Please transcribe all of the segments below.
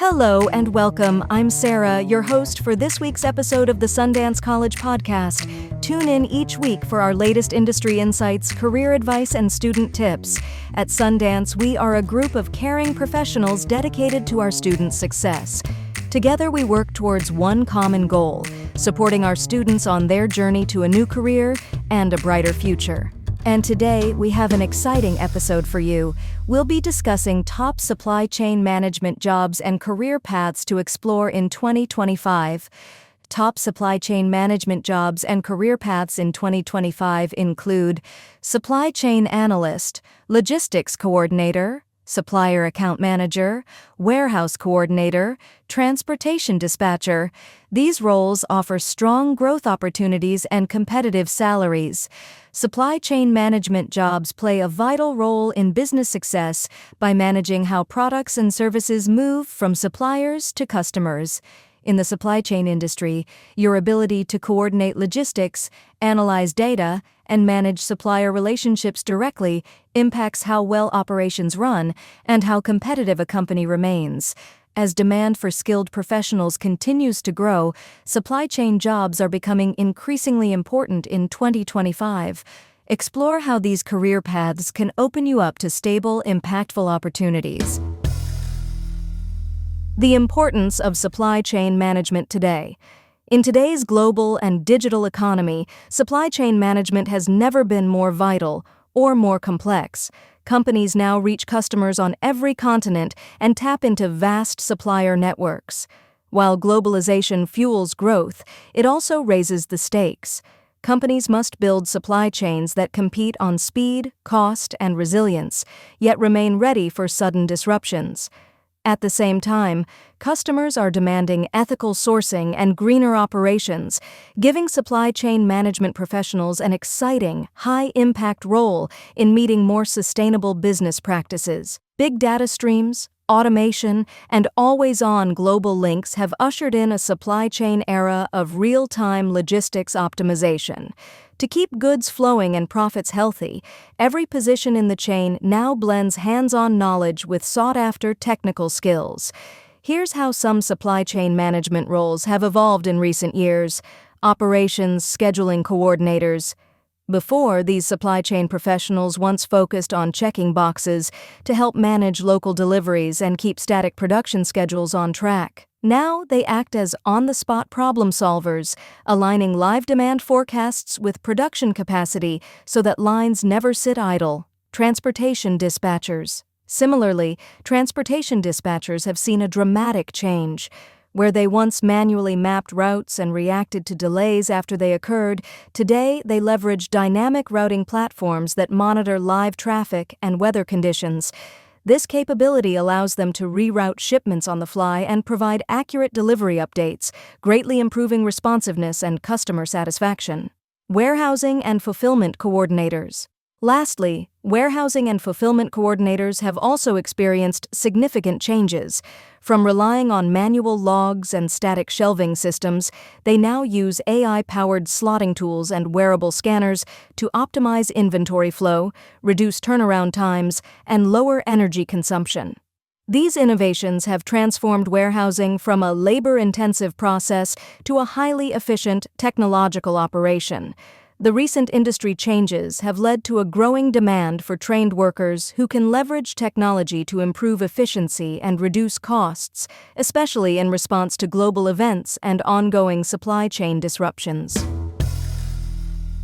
Hello and welcome. I'm Sarah, your host for this week's episode of the Sundance College podcast. Tune in each week for our latest industry insights, career advice, and student tips. At Sundance, we are a group of caring professionals dedicated to our students' success. Together, we work towards one common goal, supporting our students on their journey to a new career and a brighter future. And today, we have an exciting episode for you. We'll be discussing top supply chain management jobs and career paths to explore in 2025. Top supply chain management jobs and career paths in 2025 include supply chain analyst, logistics coordinator, supplier account manager, warehouse coordinator, transportation dispatcher. These roles offer strong growth opportunities and competitive salaries. Supply chain management jobs play a vital role in business success by managing how products and services move from suppliers to customers. In the supply chain industry, your ability to coordinate logistics, analyze data, and manage supplier relationships directly impacts how well operations run and how competitive a company remains. As demand for skilled professionals continues to grow, supply chain jobs are becoming increasingly important in 2025. Explore how these career paths can open you up to stable, impactful opportunities. The importance of supply chain management today. In today's global and digital economy, supply chain management has never been more vital or more complex. Companies now reach customers on every continent and tap into vast supplier networks. While globalization fuels growth, it also raises the stakes. Companies must build supply chains that compete on speed, cost, and resilience, yet remain ready for sudden disruptions. At the same time, customers are demanding ethical sourcing and greener operations, giving supply chain management professionals an exciting, high-impact role in meeting more sustainable business practices. Big data streams, automation, and always-on global links have ushered in a supply chain era of real-time logistics optimization. To keep goods flowing and profits healthy, every position in the chain now blends hands-on knowledge with sought-after technical skills. Here's how some supply chain management roles have evolved in recent years. Operations scheduling coordinators. Before, these supply chain professionals once focused on checking boxes to help manage local deliveries and keep static production schedules on track. Now they act as on-the-spot problem solvers, aligning live demand forecasts with production capacity so that lines never sit idle. Transportation dispatchers. Similarly, transportation dispatchers have seen a dramatic change. Where they once manually mapped routes and reacted to delays after they occurred, today they leverage dynamic routing platforms that monitor live traffic and weather conditions. This capability allows them to reroute shipments on the fly and provide accurate delivery updates, greatly improving responsiveness and customer satisfaction. Warehousing and fulfillment coordinators. Lastly, warehousing and fulfillment coordinators have also experienced significant changes. From relying on manual logs and static shelving systems, they now use AI-powered slotting tools and wearable scanners to optimize inventory flow, reduce turnaround times, and lower energy consumption. These innovations have transformed warehousing from a labor-intensive process to a highly efficient technological operation. The recent industry changes have led to a growing demand for trained workers who can leverage technology to improve efficiency and reduce costs, especially in response to global events and ongoing supply chain disruptions.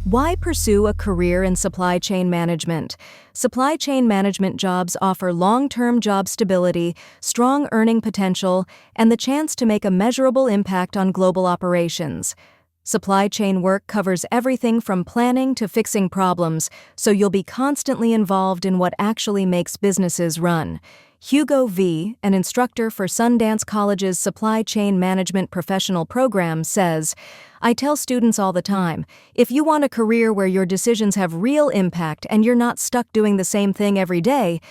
Why pursue a career in supply chain management? Supply chain management jobs offer long-term job stability, strong earning potential, and the chance to make a measurable impact on global operations. Supply chain work covers everything from planning to fixing problems, so you'll be constantly involved in what actually makes businesses run. Hugo V., an instructor for Sundance College's Supply Chain Management Professional Program, says, "I tell students all the time, if you want a career where your decisions have real impact and you're not stuck doing the same thing every day,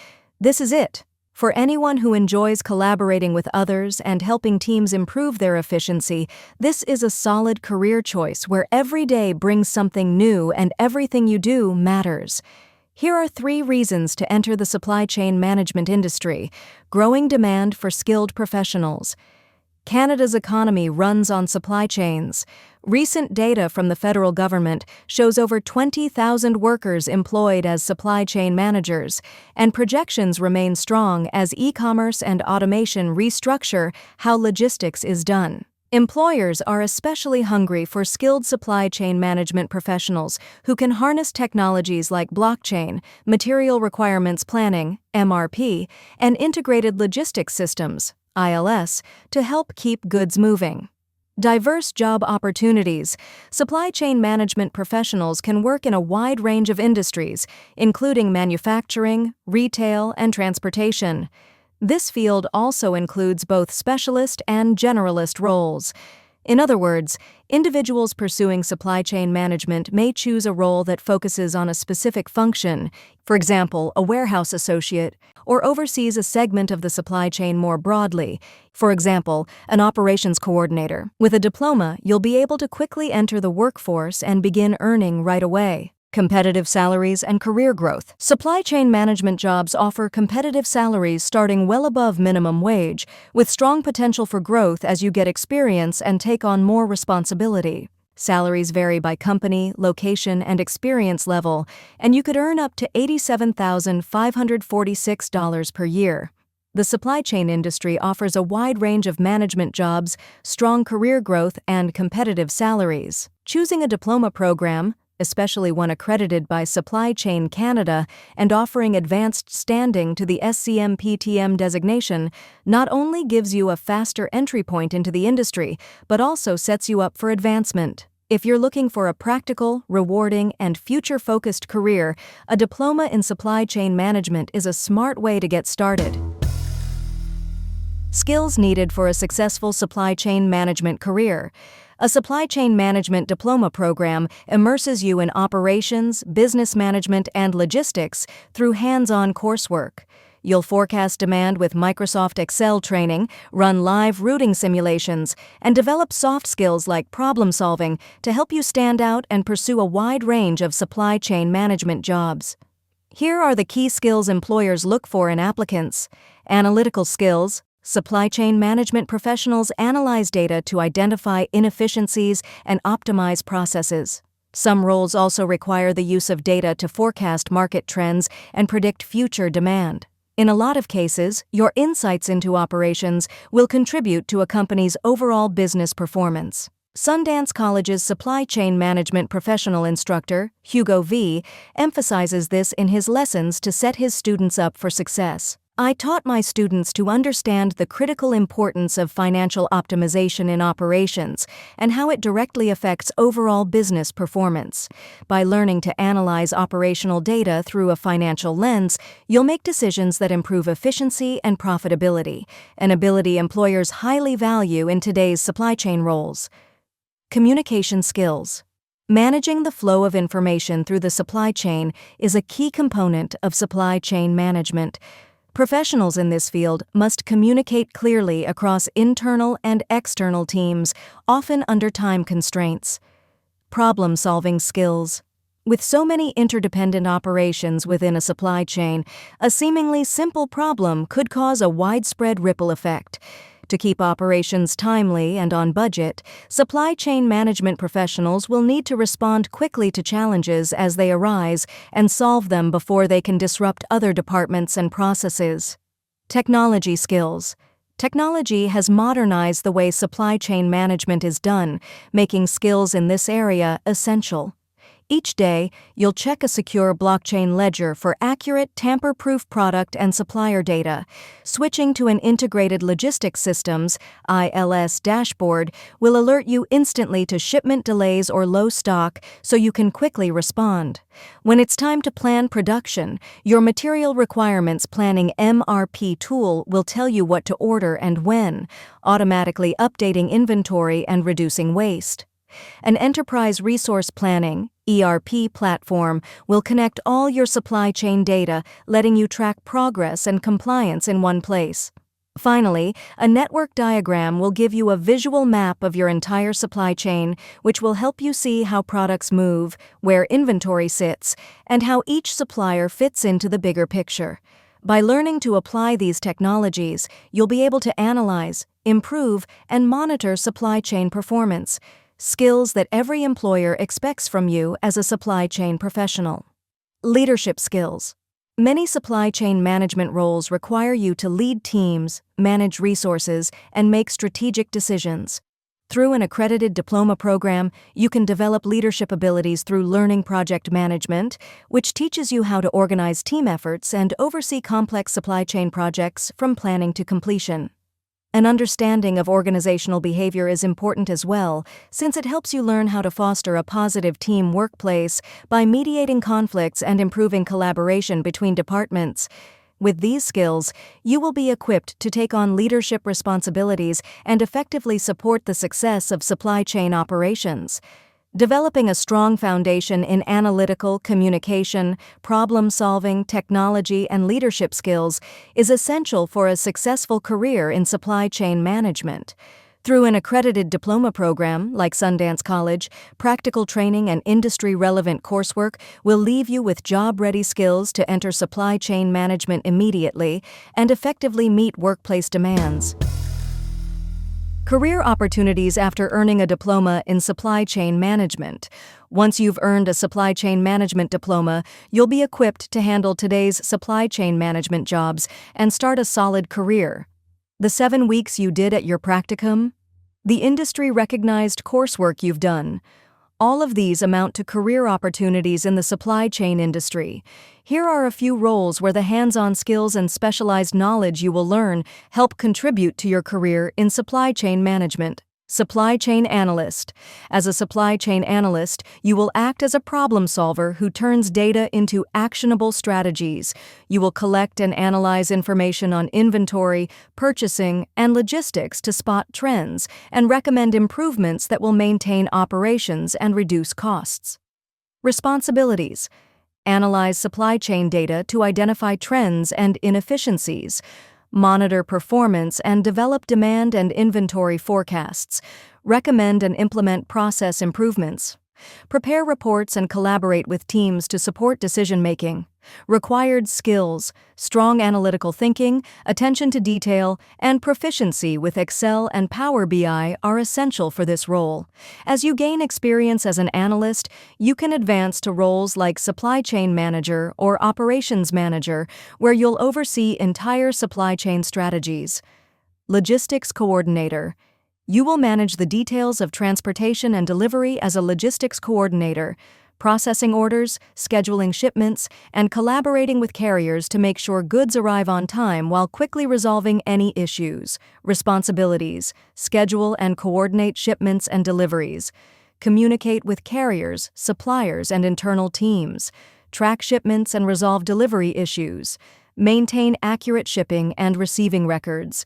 this is it. For anyone who enjoys collaborating with others and helping teams improve their efficiency, this is a solid career choice where every day brings something new and everything you do matters." Here are 3 reasons to enter the supply chain management industry. Growing demand for skilled professionals. Canada's economy runs on supply chains. Recent data from the federal government shows over 20,000 workers employed as supply chain managers, and projections remain strong as e-commerce and automation restructure how logistics is done. Employers are especially hungry for skilled supply chain management professionals who can harness technologies like blockchain, material requirements planning, MRP, and integrated logistics systems, ILS, to help keep goods moving. Diverse job opportunities. Supply chain management professionals can work in a wide range of industries, including manufacturing, retail, and transportation. This field also includes both specialist and generalist roles. In other words, individuals pursuing supply chain management may choose a role that focuses on a specific function, for example, a warehouse associate, or oversees a segment of the supply chain more broadly, for example, an operations coordinator. With a diploma, you'll be able to quickly enter the workforce and begin earning right away. Competitive salaries and career growth. Supply chain management jobs offer competitive salaries starting well above minimum wage, with strong potential for growth as you get experience and take on more responsibility. Salaries vary by company, location, and experience level, and you could earn up to $87,546 per year. The supply chain industry offers a wide range of management jobs, strong career growth, and competitive salaries. Choosing a diploma program, especially one accredited by Supply Chain Canada and offering advanced standing to the SCMPTM designation, not only gives you a faster entry point into the industry, but also sets you up for advancement. If you're looking for a practical, rewarding, and future-focused career, a diploma in supply chain management is a smart way to get started. Skills needed for a successful supply chain management career. A supply chain management diploma program immerses you in operations, business management, and logistics through hands-on coursework. You'll forecast demand with Microsoft Excel training, run live routing simulations, and develop soft skills like problem-solving to help you stand out and pursue a wide range of supply chain management jobs. Here are the key skills employers look for in applicants. Analytical skills. Supply chain management professionals analyze data to identify inefficiencies and optimize processes. Some roles also require the use of data to forecast market trends and predict future demand. In a lot of cases, your insights into operations will contribute to a company's overall business performance. Sundance College's supply chain management professional instructor, Hugo V., emphasizes this in his lessons to set his students up for success. I taught my students to understand the critical importance of financial optimization in operations and how it directly affects overall business performance. By learning to analyze operational data through a financial lens, you'll make decisions that improve efficiency and profitability, an ability employers highly value in today's supply chain roles. Communication skills. Managing the flow of information through the supply chain is a key component of supply chain management. Professionals in this field must communicate clearly across internal and external teams, often under time constraints. Problem-solving skills. With so many interdependent operations within a supply chain, a seemingly simple problem could cause a widespread ripple effect. To keep operations timely and on budget, supply chain management professionals will need to respond quickly to challenges as they arise and solve them before they can disrupt other departments and processes. Technology skills. Technology has modernized the way supply chain management is done, making skills in this area essential. Each day, you'll check a secure blockchain ledger for accurate, tamper-proof product and supplier data. Switching to an integrated logistics systems (ILS) dashboard will alert you instantly to shipment delays or low stock so you can quickly respond. When it's time to plan production, your material requirements planning MRP tool will tell you what to order and when, automatically updating inventory and reducing waste. An enterprise resource planning (ERP) platform will connect all your supply chain data, letting you track progress and compliance in one place. Finally, a network diagram will give you a visual map of your entire supply chain, which will help you see how products move, where inventory sits, and how each supplier fits into the bigger picture. By learning to apply these technologies, you'll be able to analyze, improve, and monitor supply chain performance, skills that every employer expects from you as a supply chain professional. Leadership skills. Many supply chain management roles require you to lead teams, manage resources, and make strategic decisions. Through an accredited diploma program, you can develop leadership abilities through learning project management, which teaches you how to organize team efforts and oversee complex supply chain projects from planning to completion. An understanding of organizational behavior is important as well, since it helps you learn how to foster a positive team workplace by mediating conflicts and improving collaboration between departments. With these skills, you will be equipped to take on leadership responsibilities and effectively support the success of supply chain operations. Developing a strong foundation in analytical, communication, problem-solving, technology, and leadership skills is essential for a successful career in supply chain management. Through an accredited diploma program like Sundance College, practical training and industry-relevant coursework will leave you with job-ready skills to enter supply chain management immediately and effectively meet workplace demands. Career opportunities after earning a diploma in supply chain management. Once you've earned a supply chain management diploma, you'll be equipped to handle today's supply chain management jobs and start a solid career. The 7 weeks you did at your practicum, the industry-recognized coursework you've done, all of these amount to career opportunities in the supply chain industry. Here are a few roles where the hands-on skills and specialized knowledge you will learn help contribute to your career in supply chain management. Supply chain analyst. As a supply chain analyst, you will act as a problem solver who turns data into actionable strategies. You will collect and analyze information on inventory, purchasing, and logistics to spot trends and recommend improvements that will maintain operations and reduce costs. Responsibilities. Analyze supply chain data to identify trends and inefficiencies. Monitor performance and develop demand and inventory forecasts. Recommend and implement process improvements. Prepare reports and collaborate with teams to support decision-making. Required skills: strong analytical thinking, attention to detail, and proficiency with Excel and Power BI are essential for this role. As you gain experience as an analyst, you can advance to roles like supply chain manager or operations manager, where you'll oversee entire supply chain strategies. Logistics coordinator. You will manage the details of transportation and delivery as a logistics coordinator, processing orders, scheduling shipments, and collaborating with carriers to make sure goods arrive on time while quickly resolving any issues. Responsibilities: schedule and coordinate shipments and deliveries. Communicate with carriers, suppliers, and internal teams. Track shipments and resolve delivery issues. Maintain accurate shipping and receiving records.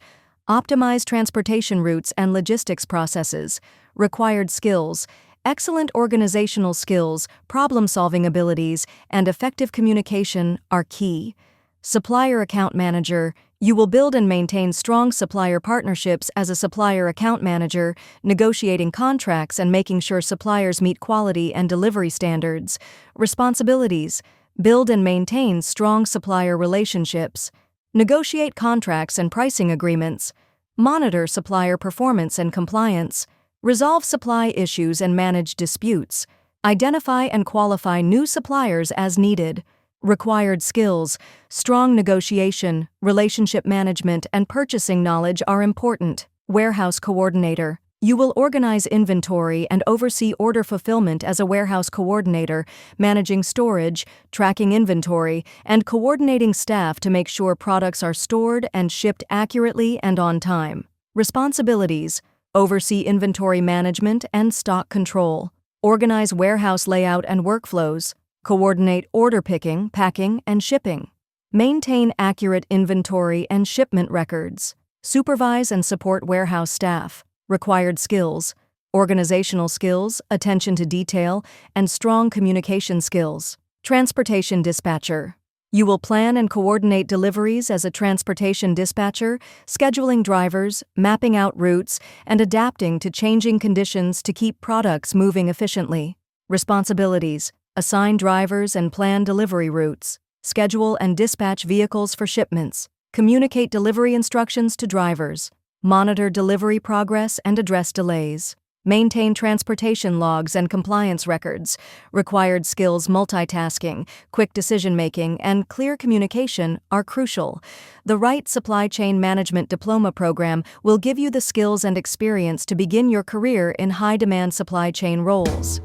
Optimize transportation routes and logistics processes. Required skills: excellent organizational skills, problem-solving abilities, and effective communication are key. Supplier account manager. You will build and maintain strong supplier partnerships as a supplier account manager, negotiating contracts and making sure suppliers meet quality and delivery standards. Responsibilities: build and maintain strong supplier relationships. Negotiate contracts and pricing agreements. Monitor supplier performance and compliance. Resolve supply issues and manage disputes. Identify and qualify new suppliers as needed. Required skills: strong negotiation, relationship management, and purchasing knowledge are important. Warehouse coordinator. You will organize inventory and oversee order fulfillment as a warehouse coordinator, managing storage, tracking inventory, and coordinating staff to make sure products are stored and shipped accurately and on time. Responsibilities: oversee inventory management and stock control. Organize warehouse layout and workflows. Coordinate order picking, packing, and shipping. Maintain accurate inventory and shipment records. Supervise and support warehouse staff. Required skills: organizational skills, attention to detail, and strong communication skills. Transportation dispatcher. You will plan and coordinate deliveries as a transportation dispatcher, scheduling drivers, mapping out routes, and adapting to changing conditions to keep products moving efficiently. Responsibilities: assign drivers and plan delivery routes, schedule and dispatch vehicles for shipments, communicate delivery instructions to drivers, monitor delivery progress and address delays, maintain transportation logs and compliance records. Required skills: multitasking, quick decision-making, and clear communication are crucial. The right supply chain management diploma program will give you the skills and experience to begin your career in high-demand supply chain roles.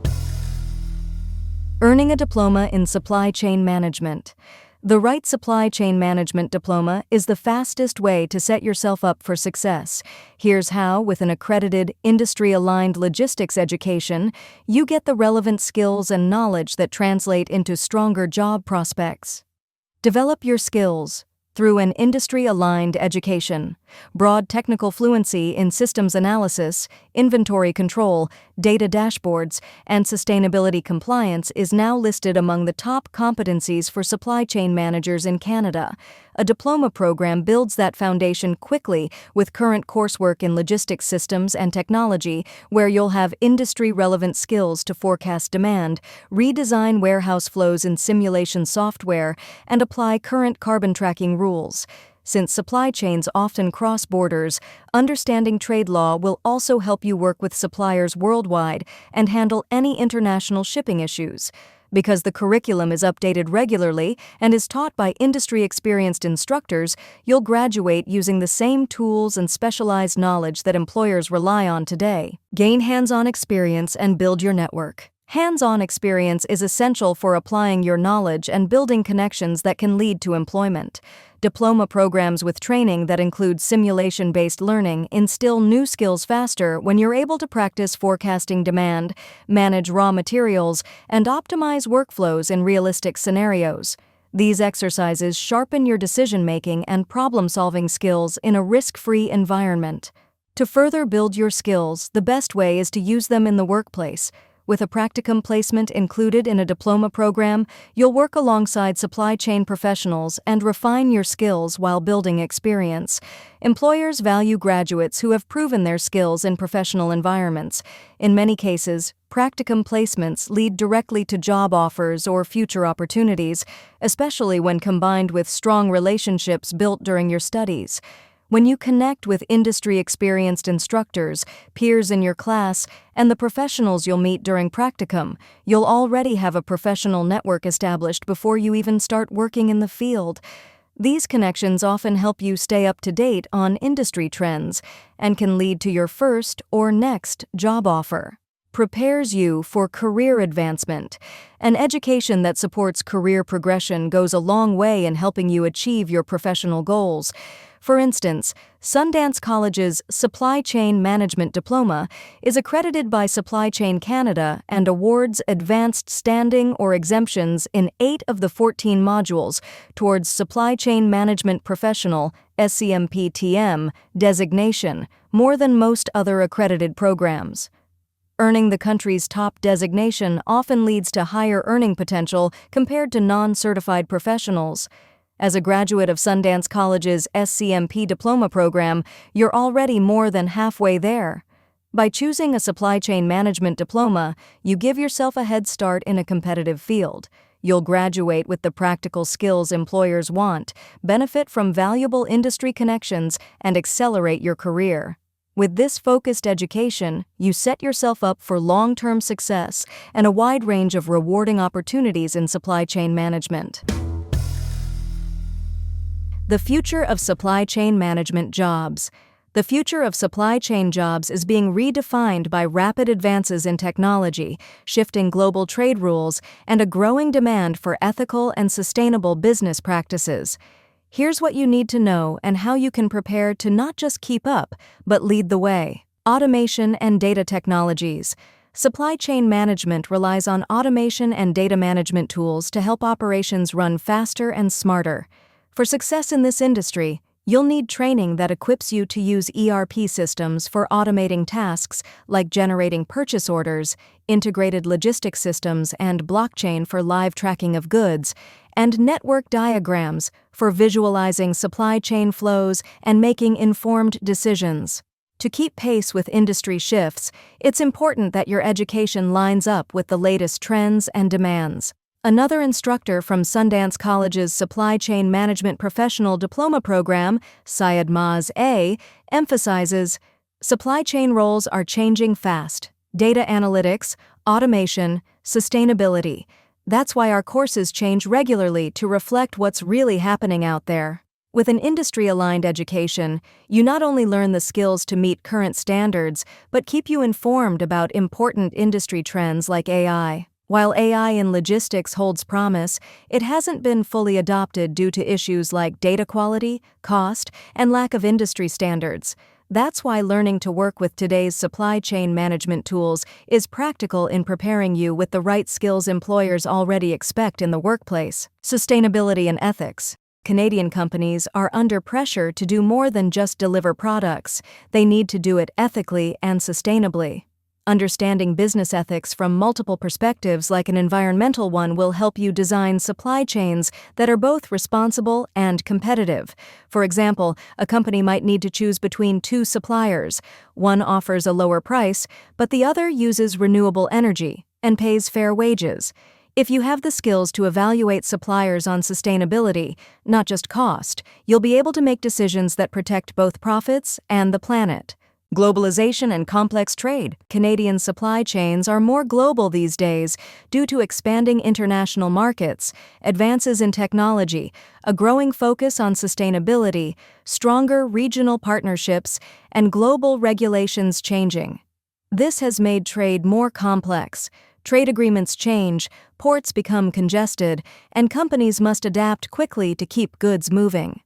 Earning a diploma in supply chain management. The right supply chain management diploma is the fastest way to set yourself up for success. Here's how: with an accredited, industry-aligned logistics education, you get the relevant skills and knowledge that translate into stronger job prospects. Develop your skills through an industry-aligned education. Broad technical fluency in systems analysis, inventory control, data dashboards, and sustainability compliance is now listed among the top competencies for supply chain managers in Canada. A diploma program builds that foundation quickly with current coursework in logistics systems and technology, where you'll have industry-relevant skills to forecast demand, redesign warehouse flows in simulation software, and apply current carbon tracking rules. Since supply chains often cross borders, understanding trade law will also help you work with suppliers worldwide and handle any international shipping issues. Because the curriculum is updated regularly and is taught by industry-experienced instructors, you'll graduate using the same tools and specialized knowledge that employers rely on today. Gain hands-on experience and build your network. Hands-on experience is essential for applying your knowledge and building connections that can lead to employment. Diploma programs with training that include simulation-based learning instill new skills faster when you're able to practice forecasting demand, manage raw materials, and optimize workflows in realistic scenarios. These exercises sharpen your decision-making and problem-solving skills in a risk-free environment. To further build your skills, the best way is to use them in the workplace. With a practicum placement included in a diploma program, you'll work alongside supply chain professionals and refine your skills while building experience. Employers value graduates who have proven their skills in professional environments. In many cases, practicum placements lead directly to job offers or future opportunities, especially when combined with strong relationships built during your studies. When you connect with industry-experienced instructors, peers in your class, and the professionals you'll meet during practicum, you'll already have a professional network established before you even start working in the field. These connections often help you stay up to date on industry trends and can lead to your first or next job offer. Prepares you for career advancement. An education that supports career progression goes a long way in helping you achieve your professional goals. For instance, Sundance College's Supply Chain Management Diploma is accredited by Supply Chain Canada and awards advanced standing or exemptions in 8 of the 14 modules towards Supply Chain Management Professional (SCMPTM) designation, more than most other accredited programs. Earning the country's top designation often leads to higher earning potential compared to non-certified professionals. As a graduate of Sundance College's SCMP diploma program, you're already more than halfway there. By choosing a supply chain management diploma, you give yourself a head start in a competitive field. You'll graduate with the practical skills employers want, benefit from valuable industry connections, and accelerate your career. With this focused education, you set yourself up for long-term success and a wide range of rewarding opportunities in supply chain management. The future of supply chain management jobs. The future of supply chain jobs is being redefined by rapid advances in technology, shifting global trade rules, and a growing demand for ethical and sustainable business practices. Here's what you need to know and how you can prepare to not just keep up, but lead the way. Automation and data technologies. Supply chain management relies on automation and data management tools to help operations run faster and smarter. For success in this industry, you'll need training that equips you to use ERP systems for automating tasks like generating purchase orders, integrated logistics systems, and blockchain for live tracking of goods, and network diagrams for visualizing supply chain flows and making informed decisions. To keep pace with industry shifts, it's important that your education lines up with the latest trends and demands. Another instructor from Sundance College's Supply Chain Management Professional Diploma program, Syed Maz A., emphasizes, supply chain roles are changing fast. Data analytics, automation, sustainability. That's why our courses change regularly to reflect what's really happening out there. With an industry-aligned education, you not only learn the skills to meet current standards, but keep you informed about important industry trends like AI. While AI in logistics holds promise, it hasn't been fully adopted due to issues like data quality, cost, and lack of industry standards. That's why learning to work with today's supply chain management tools is practical in preparing you with the right skills employers already expect in the workplace. Sustainability and ethics. Canadian companies are under pressure to do more than just deliver products. They need to do it ethically and sustainably. Understanding business ethics from multiple perspectives, like an environmental one, will help you design supply chains that are both responsible and competitive. For example, a company might need to choose between two suppliers. One offers a lower price, but the other uses renewable energy and pays fair wages. If you have the skills to evaluate suppliers on sustainability, not just cost, you'll be able to make decisions that protect both profits and the planet. Globalization and complex trade. Canadian supply chains are more global these days due to expanding international markets, advances in technology, a growing focus on sustainability, stronger regional partnerships, and global regulations changing. This has made trade more complex. Trade agreements change, ports become congested, and companies must adapt quickly to keep goods moving.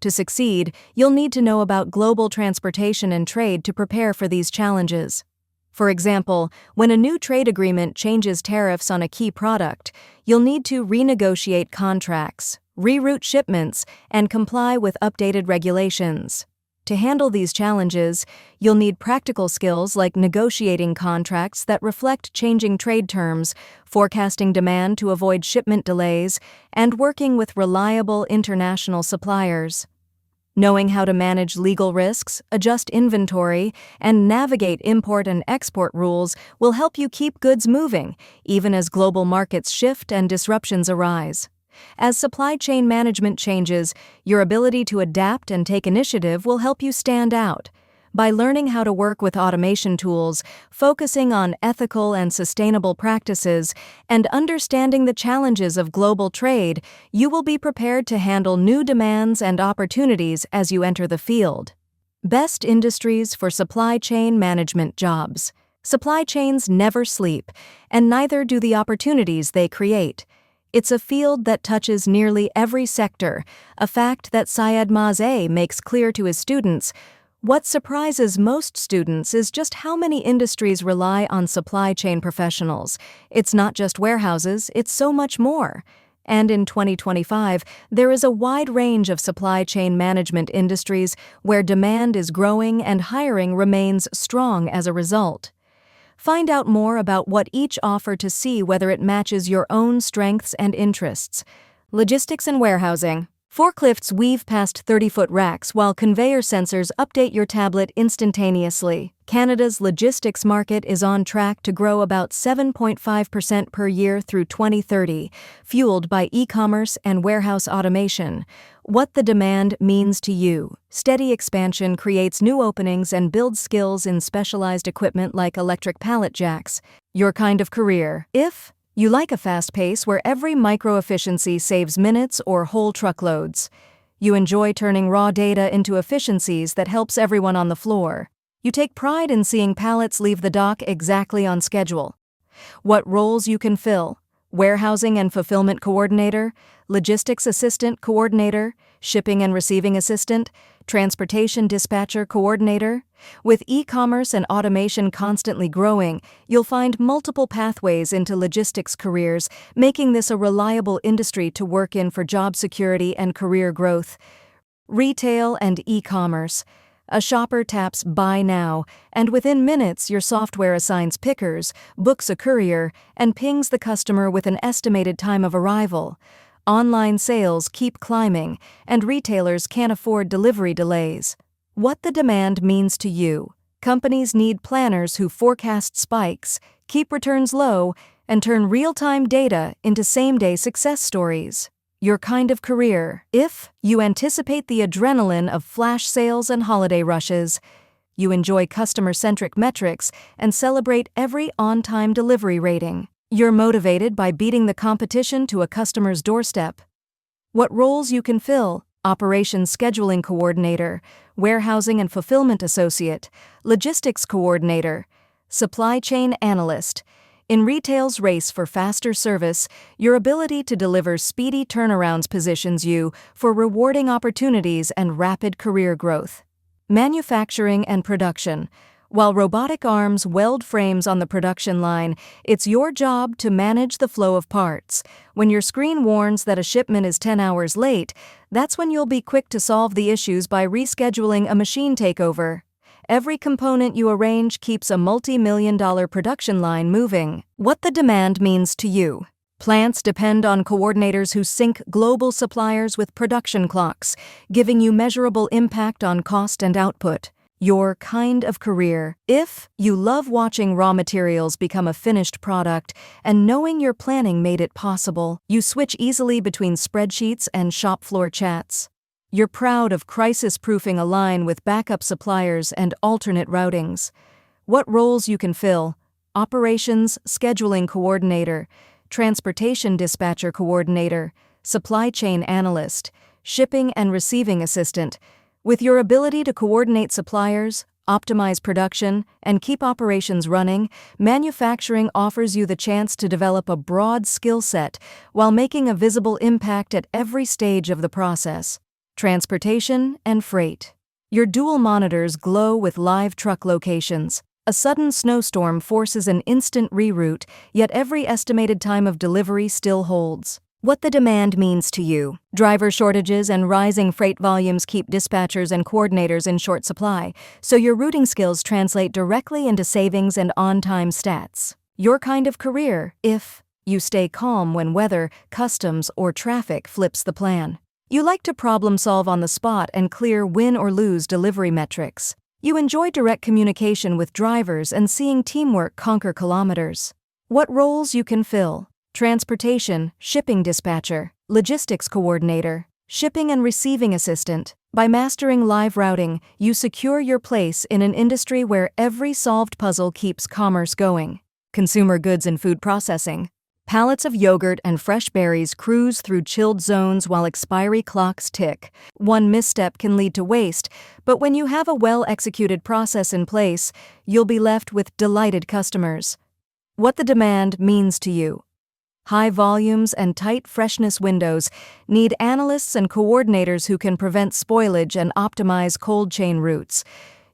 To succeed, you'll need to know about global transportation and trade to prepare for these challenges. For example, when a new trade agreement changes tariffs on a key product, you'll need to renegotiate contracts, reroute shipments, and comply with updated regulations. To handle these challenges, you'll need practical skills like negotiating contracts that reflect changing trade terms, forecasting demand to avoid shipment delays, and working with reliable international suppliers. Knowing how to manage legal risks, adjust inventory, and navigate import and export rules will help you keep goods moving, even as global markets shift and disruptions arise. As supply chain management changes, your ability to adapt and take initiative will help you stand out. By learning how to work with automation tools, focusing on ethical and sustainable practices, and understanding the challenges of global trade, you will be prepared to handle new demands and opportunities as you enter the field. Best industries for supply chain management jobs. Supply chains never sleep, and neither do the opportunities they create. It's a field that touches nearly every sector, a fact that Syed Maz A. makes clear to his students. What surprises most students is just how many industries rely on supply chain professionals. It's not just warehouses, it's so much more. And in 2025, there is a wide range of supply chain management industries where demand is growing and hiring remains strong as a result. Find out more about what each offer to see whether it matches your own strengths and interests. Logistics and warehousing. Forklifts weave past 30-foot racks while conveyor sensors update your tablet instantaneously. Canada's logistics market is on track to grow about 7.5% per year through 2030, fueled by e-commerce and warehouse automation. What the demand means to you. Steady expansion creates new openings and builds skills in specialized equipment like electric pallet jacks. Your kind of career. If you like a fast pace where every micro-efficiency saves minutes or whole truckloads. You enjoy turning raw data into efficiencies that helps everyone on the floor. You take pride in seeing pallets leave the dock exactly on schedule. What roles you can fill. Warehousing and fulfillment coordinator, logistics assistant coordinator, shipping and receiving assistant, transportation dispatcher coordinator. With e-commerce and automation constantly growing, you'll find multiple pathways into logistics careers, making this a reliable industry to work in for job security and career growth. Retail and e-commerce. A shopper taps Buy Now, and within minutes your software assigns pickers, books a courier, and pings the customer with an estimated time of arrival. Online sales keep climbing, and retailers can't afford delivery delays. What the demand means to you. Companies need planners who forecast spikes, keep returns low, and turn real-time data into same-day success stories. Your kind of career. If you anticipate the adrenaline of flash sales and holiday rushes, you enjoy customer-centric metrics and celebrate every on-time delivery rating. You're motivated by beating the competition to a customer's doorstep. What roles you can fill: operations scheduling coordinator, warehousing and fulfillment associate, logistics coordinator, supply chain analyst. In retail's race for faster service, your ability to deliver speedy turnarounds positions you for rewarding opportunities and rapid career growth. Manufacturing and production. While robotic arms weld frames on the production line, it's your job to manage the flow of parts. When your screen warns that a shipment is 10 hours late, that's when you'll be quick to solve the issues by rescheduling a machine takeover. Every component you arrange keeps a multi-million-dollar production line moving. What the demand means to you. Plants depend on coordinators who sync global suppliers with production clocks, giving you measurable impact on cost and output. Your kind of career. If you love watching raw materials become a finished product and knowing your planning made it possible, you switch easily between spreadsheets and shop floor chats. You're proud of crisis-proofing a line with backup suppliers and alternate routings. What roles you can fill: operations scheduling coordinator, transportation dispatcher coordinator, supply chain analyst, shipping and receiving assistant. With your ability to coordinate suppliers, optimize production, and keep operations running, manufacturing offers you the chance to develop a broad skill set while making a visible impact at every stage of the process. Transportation and freight. Your dual monitors glow with live truck locations. A sudden snowstorm forces an instant reroute, yet every estimated time of delivery still holds. What the demand means to you. Driver shortages and rising freight volumes keep dispatchers and coordinators in short supply, so your routing skills translate directly into savings and on-time stats. Your kind of career. If you stay calm when weather, customs, or traffic flips the plan. You like to problem solve on the spot and clear win or lose delivery metrics. You enjoy direct communication with drivers and seeing teamwork conquer kilometers. What roles you can fill. Transportation, shipping dispatcher, logistics coordinator, shipping and receiving assistant. By mastering live routing, you secure your place in an industry where every solved puzzle keeps commerce going. Consumer goods and food processing. Pallets of yogurt and fresh berries cruise through chilled zones while expiry clocks tick. One misstep can lead to waste, but when you have a well-executed process in place, you'll be left with delighted customers. What the demand means to you. High volumes and tight freshness windows need analysts and coordinators who can prevent spoilage and optimize cold chain routes.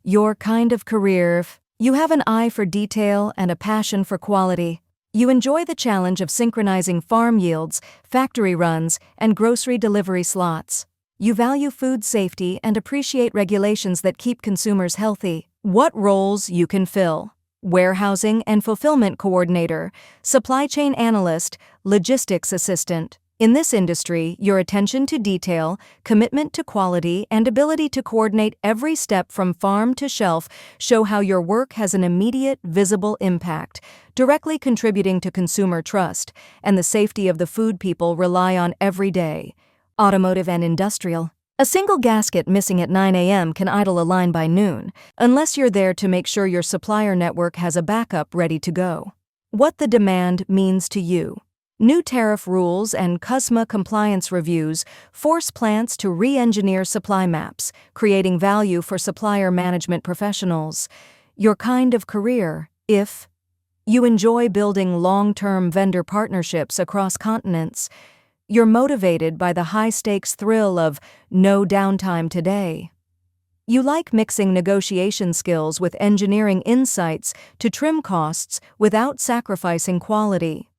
Your kind of career. You have an eye for detail and a passion for quality. You enjoy the challenge of synchronizing farm yields, factory runs, and grocery delivery slots. You value food safety and appreciate regulations that keep consumers healthy. What roles you can fill. Warehousing and fulfillment coordinator, supply chain analyst, logistics assistant. In this industry, your attention to detail, commitment to quality, and ability to coordinate every step from farm to shelf show how your work has an immediate, visible impact, directly contributing to consumer trust and the safety of the food people rely on every day. Automotive and industrial. A single gasket missing at 9 a.m. can idle a line by noon, unless you're there to make sure your supplier network has a backup ready to go. What the demand means to you. New tariff rules and CUSMA compliance reviews force plants to re-engineer supply maps, creating value for supplier management professionals. Your kind of career. If you enjoy building long-term vendor partnerships across continents, you're motivated by the high-stakes thrill of no downtime today. You like mixing negotiation skills with engineering insights to trim costs without sacrificing quality.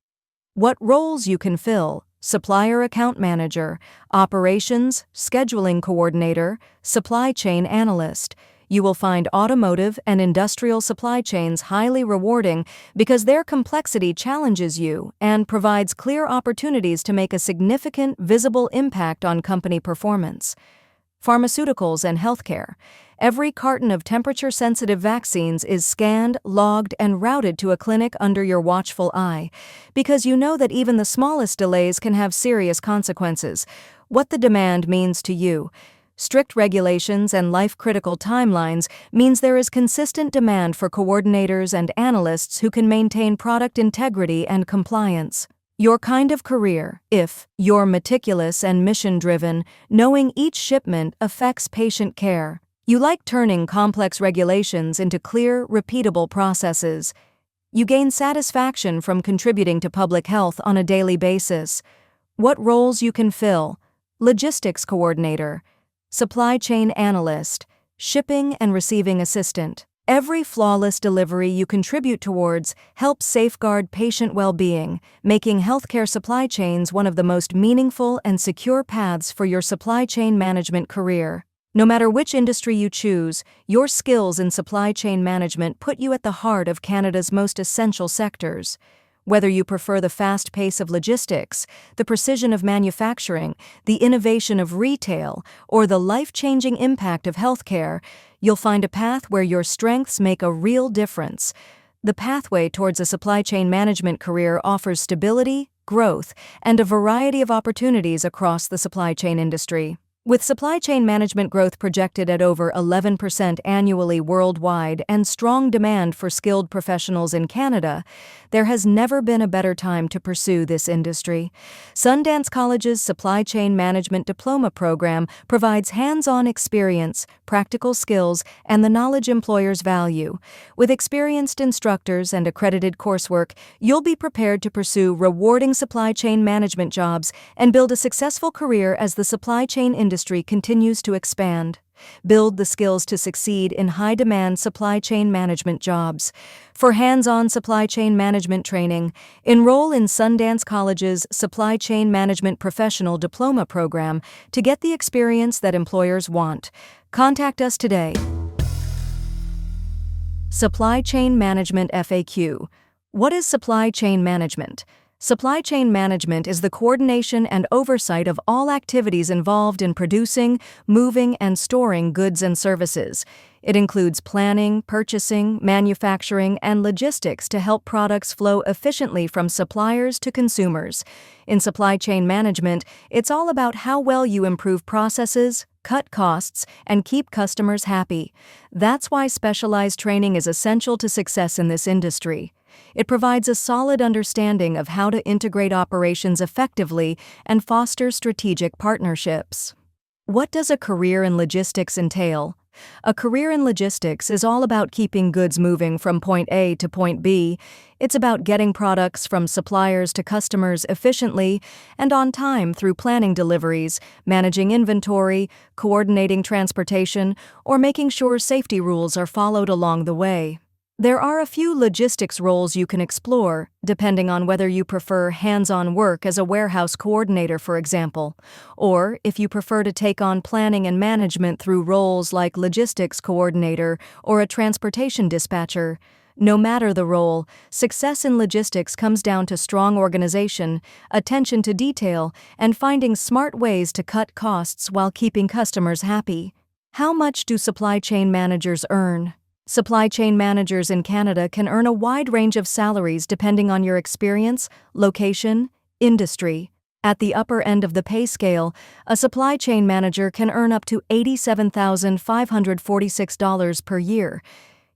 What roles you can fill. Supplier account manager, operations, scheduling coordinator, supply chain analyst. You will find automotive and industrial supply chains highly rewarding because their complexity challenges you and provides clear opportunities to make a significant, visible impact on company performance. Pharmaceuticals and healthcare. Every carton of temperature-sensitive vaccines is scanned, logged, and routed to a clinic under your watchful eye, because you know that even the smallest delays can have serious consequences. What the demand means to you. Strict regulations and life-critical timelines means there is consistent demand for coordinators and analysts who can maintain product integrity and compliance. Your kind of career, if you're meticulous and mission-driven, knowing each shipment affects patient care. You like turning complex regulations into clear, repeatable processes. You gain satisfaction from contributing to public health on a daily basis. What roles you can fill. Logistics coordinator, supply chain analyst, shipping and receiving assistant. Every flawless delivery you contribute towards helps safeguard patient well-being, making healthcare supply chains one of the most meaningful and secure paths for your supply chain management career. No matter which industry you choose, your skills in supply chain management put you at the heart of Canada's most essential sectors. Whether you prefer the fast pace of logistics, the precision of manufacturing, the innovation of retail, or the life-changing impact of healthcare, you'll find a path where your strengths make a real difference. The pathway towards a supply chain management career offers stability, growth, and a variety of opportunities across the supply chain industry. With supply chain management growth projected at over 11% annually worldwide and strong demand for skilled professionals in Canada, there has never been a better time to pursue this industry. Sundance College's Supply Chain Management Diploma program provides hands-on experience, practical skills, and the knowledge employers value. With experienced instructors and accredited coursework, you'll be prepared to pursue rewarding supply chain management jobs and build a successful career as the supply chain industry continues to expand. Build the skills to succeed in high-demand supply chain management jobs. For hands-on supply chain management training, enroll in Sundance College's Supply Chain Management Professional Diploma program to get the experience that employers want. Contact us today. Supply Chain Management FAQ. What is supply chain management? Supply chain management is the coordination and oversight of all activities involved in producing, moving, and storing goods and services. It includes planning, purchasing, manufacturing, and logistics to help products flow efficiently from suppliers to consumers. In supply chain management, it's all about how well you improve processes, cut costs, and keep customers happy. That's why specialized training is essential to success in this industry. It provides a solid understanding of how to integrate operations effectively and foster strategic partnerships. What does a career in logistics entail? A career in logistics is all about keeping goods moving from point A to point B. It's about getting products from suppliers to customers efficiently and on time through planning deliveries, managing inventory, coordinating transportation, or making sure safety rules are followed along the way. There are a few logistics roles you can explore, depending on whether you prefer hands-on work as a warehouse coordinator, for example, or if you prefer to take on planning and management through roles like logistics coordinator or a transportation dispatcher. No matter the role, success in logistics comes down to strong organization, attention to detail, and finding smart ways to cut costs while keeping customers happy. How much do supply chain managers earn? Supply chain managers in Canada can earn a wide range of salaries depending on your experience, location, industry. At the upper end of the pay scale, a supply chain manager can earn up to $87,546 per year.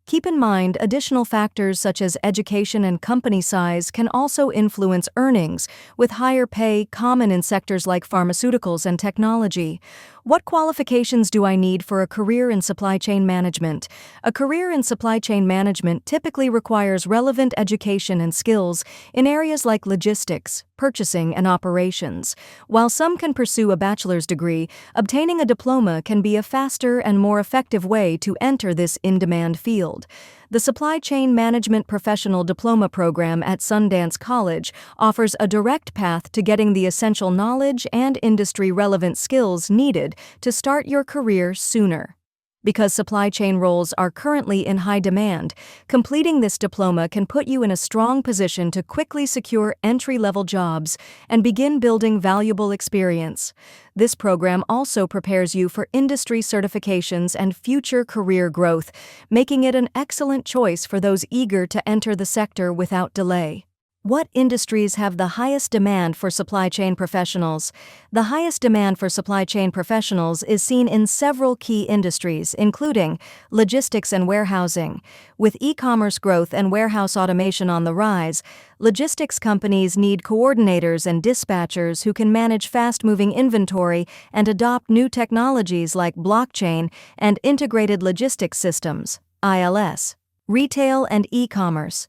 Keep in mind, additional factors such as education and company size can also influence earnings, with higher pay common in sectors like pharmaceuticals and technology. What qualifications do I need for a career in supply chain management? A career in supply chain management typically requires relevant education and skills in areas like logistics, purchasing, and operations. While some can pursue a bachelor's degree, obtaining a diploma can be a faster and more effective way to enter this in-demand field. The Supply Chain Management Professional Diploma program at Sundance College offers a direct path to getting the essential knowledge and industry-relevant skills needed to start your career sooner. Because supply chain roles are currently in high demand, completing this diploma can put you in a strong position to quickly secure entry-level jobs and begin building valuable experience. This program also prepares you for industry certifications and future career growth, making it an excellent choice for those eager to enter the sector without delay. What industries have the highest demand for supply chain professionals? The highest demand for supply chain professionals is seen in several key industries, including logistics and warehousing. With e-commerce growth and warehouse automation on the rise, logistics companies need coordinators and dispatchers who can manage fast-moving inventory and adopt new technologies like blockchain and integrated logistics systems, ILS. Retail and e-commerce.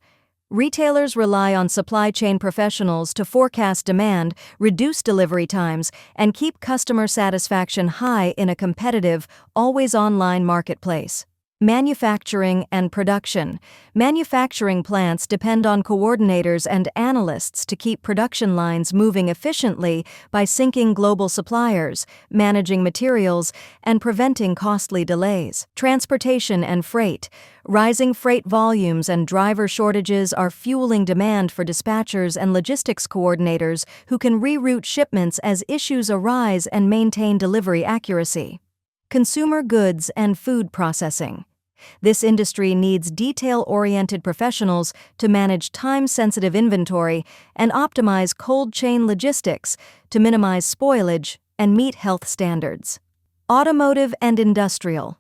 Retailers rely on supply chain professionals to forecast demand, reduce delivery times, and keep customer satisfaction high in a competitive, always-online marketplace. Manufacturing and production. Manufacturing plants depend on coordinators and analysts to keep production lines moving efficiently by syncing global suppliers, managing materials, and preventing costly delays. Transportation and freight. Rising freight volumes and driver shortages are fueling demand for dispatchers and logistics coordinators who can reroute shipments as issues arise and maintain delivery accuracy. Consumer goods and food processing. This industry needs detail-oriented professionals to manage time-sensitive inventory and optimize cold chain logistics to minimize spoilage and meet health standards. Automotive and industrial.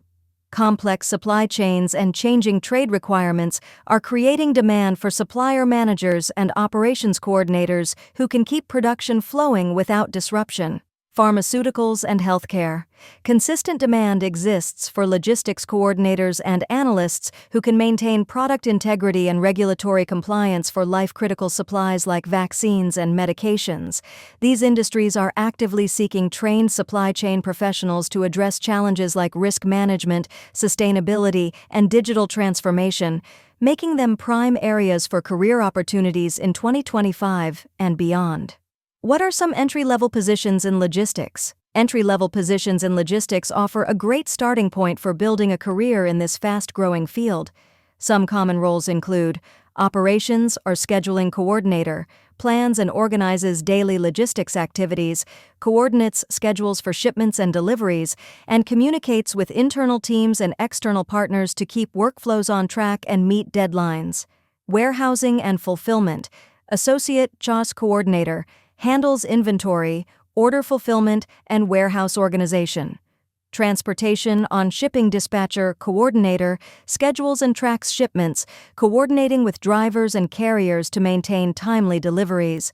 Complex supply chains and changing trade requirements are creating demand for supplier managers and operations coordinators who can keep production flowing without disruption. Pharmaceuticals and healthcare. Consistent demand exists for logistics coordinators and analysts who can maintain product integrity and regulatory compliance for life-critical supplies like vaccines and medications. These industries are actively seeking trained supply chain professionals to address challenges like risk management, sustainability, and digital transformation, making them prime areas for career opportunities in 2025 and beyond. What are some entry-level positions in logistics? Entry-level positions in logistics offer a great starting point for building a career in this fast-growing field. Some common roles include operations or scheduling coordinator, plans and organizes daily logistics activities, coordinates schedules for shipments and deliveries, and communicates with internal teams and external partners to keep workflows on track and meet deadlines. Warehousing and fulfillment, associate CHOS coordinator, handles inventory, order fulfillment, and warehouse organization. Transportation on shipping dispatcher coordinator schedules and tracks shipments, coordinating with drivers and carriers to maintain timely deliveries.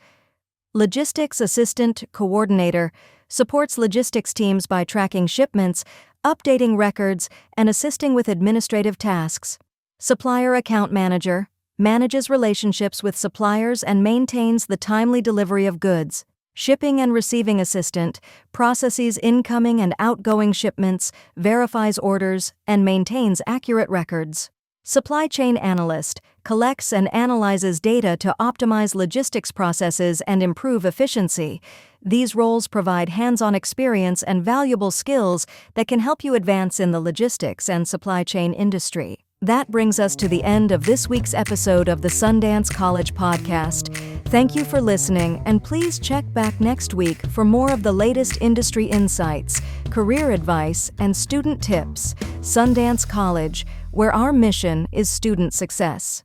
Logistics assistant coordinator supports logistics teams by tracking shipments, updating records, and assisting with administrative tasks. Supplier account manager manages relationships with suppliers and maintains the timely delivery of goods. Shipping and receiving assistant processes incoming and outgoing shipments, verifies orders, and maintains accurate records. Supply chain analyst collects and analyzes data to optimize logistics processes and improve efficiency. These roles provide hands-on experience and valuable skills that can help you advance in the logistics and supply chain industry. That brings us to the end of this week's episode of the Sundance College Podcast. Thank you for listening, and please check back next week for more of the latest industry insights, career advice, and student tips. Sundance College, where our mission is student success.